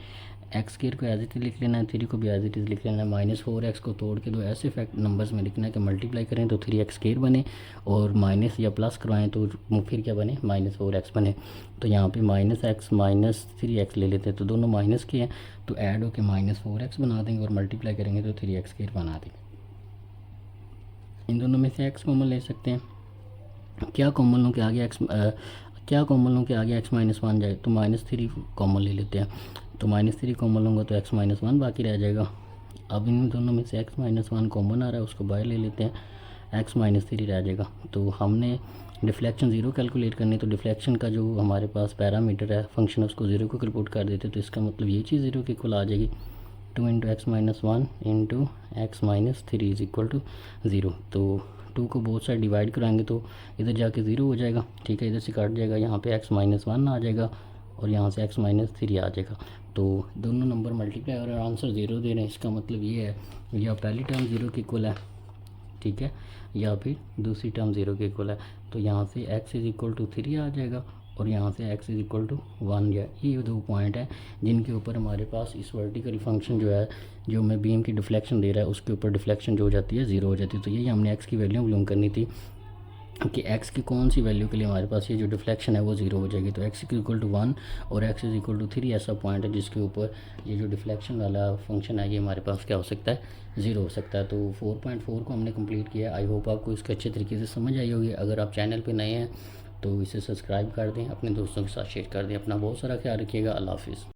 एक्स स्केयर को एज इट इज़ लिख लेना है, 3 को भी एज इट इज़ लिख लेना है। -4x को तोड़ के 2 ऐसे फैक्ट नंबर्स में लिखना है कि मल्टीप्लाई करें तो 3x स्केयर बने और माइनस या प्लस करवाएं तो फिर क्या बने, -4x बने। तो यहाँ पे -x माइनस 3x ले लेते हैं, तो दोनों माइनस के हैं तो ऐड होकर -4x बना देंगे और मल्टीप्लाई करेंगे तो 3x स्केयर बना देंगे। इन दोनों में से x कॉमन ले सकते हैं। क्या कॉमन लो के आगे x माइनस 1 जाए तो -3 कॉमन ले लेते हैं, तो -3 कॉमन लूँगा तो x माइनस 1 बाकी रह जाएगा। अब इन दोनों में से x माइनस 1 कॉमन आ रहा है, उसको बाहर ले लेते हैं, x माइनस 3 रह जाएगा। तो हमने डिफ्लेक्शन ज़ीरो कैलकुलेट करनी, तो डिफ्लेक्शन का जो हमारे पास पैरामीटर है फंक्शन उसको ज़ीरो को कैलकुलेट कर देते, तो इसका मतलब ये चीज़ ज़ीरो के इक्वल आ जाएगी। 2 into x minus 1 into x minus 3 is equal to zero. तो 2 को बोथ साइड डिवाइड कराएंगे तो इधर जाके ज़ीरो हो जाएगा, ठीक है, इधर से काट जाएगा, यहाँ पे x माइनस 1 आ जाएगा और यहाँ से x माइनस 3 आ जाएगा। तो दोनों नंबर मल्टीप्लाई और आंसर ज़ीरो दे रहे हैं, इसका मतलब ये है या पहली टर्म ज़ीरो के इक्वल है, ठीक है, या फिर दूसरी टर्म ज़ीरो के इक्वल है। तो यहाँ से x इज़ इक्वल टू 3 आ जाएगा और यहाँ से x इज़ इक्वल टू 1 या ये 2 पॉइंट है जिनके ऊपर हमारे पास इस वर्टिकल फंक्शन जो है जो हमें बीम की डिफ्लेक्शन दे रहा है उसके ऊपर डिफ्लेक्शन जो हो जाती है ज़ीरो हो जाती है। तो यही हमने x की वैल्यू मालूम करनी थी कि x की कौन सी वैल्यू के लिए हमारे पास ये जो डिफ्लेक्शन है वो ज़ीरो हो जाएगी। तो x इक्वल टू 1 और x इज़ इक्वल टू 3 ऐसा पॉइंट है जिसके ऊपर ये जो डिफ्लेक्शन वाला फंक्शन है ये हमारे पास क्या हो सकता है, ज़ीरो हो सकता है। तो 4.4 को हमने कंप्लीट किया। आई होप आपको इसके अच्छे तरीके से समझ आई होगी। अगर आप चैनल पर नए हैं तो इसे सब्सक्राइब कर दें, अपने दोस्तों के साथ शेयर कर दें। अपना बहुत सारा ख्याल रखिएगा। अल्लाह हाफिज़।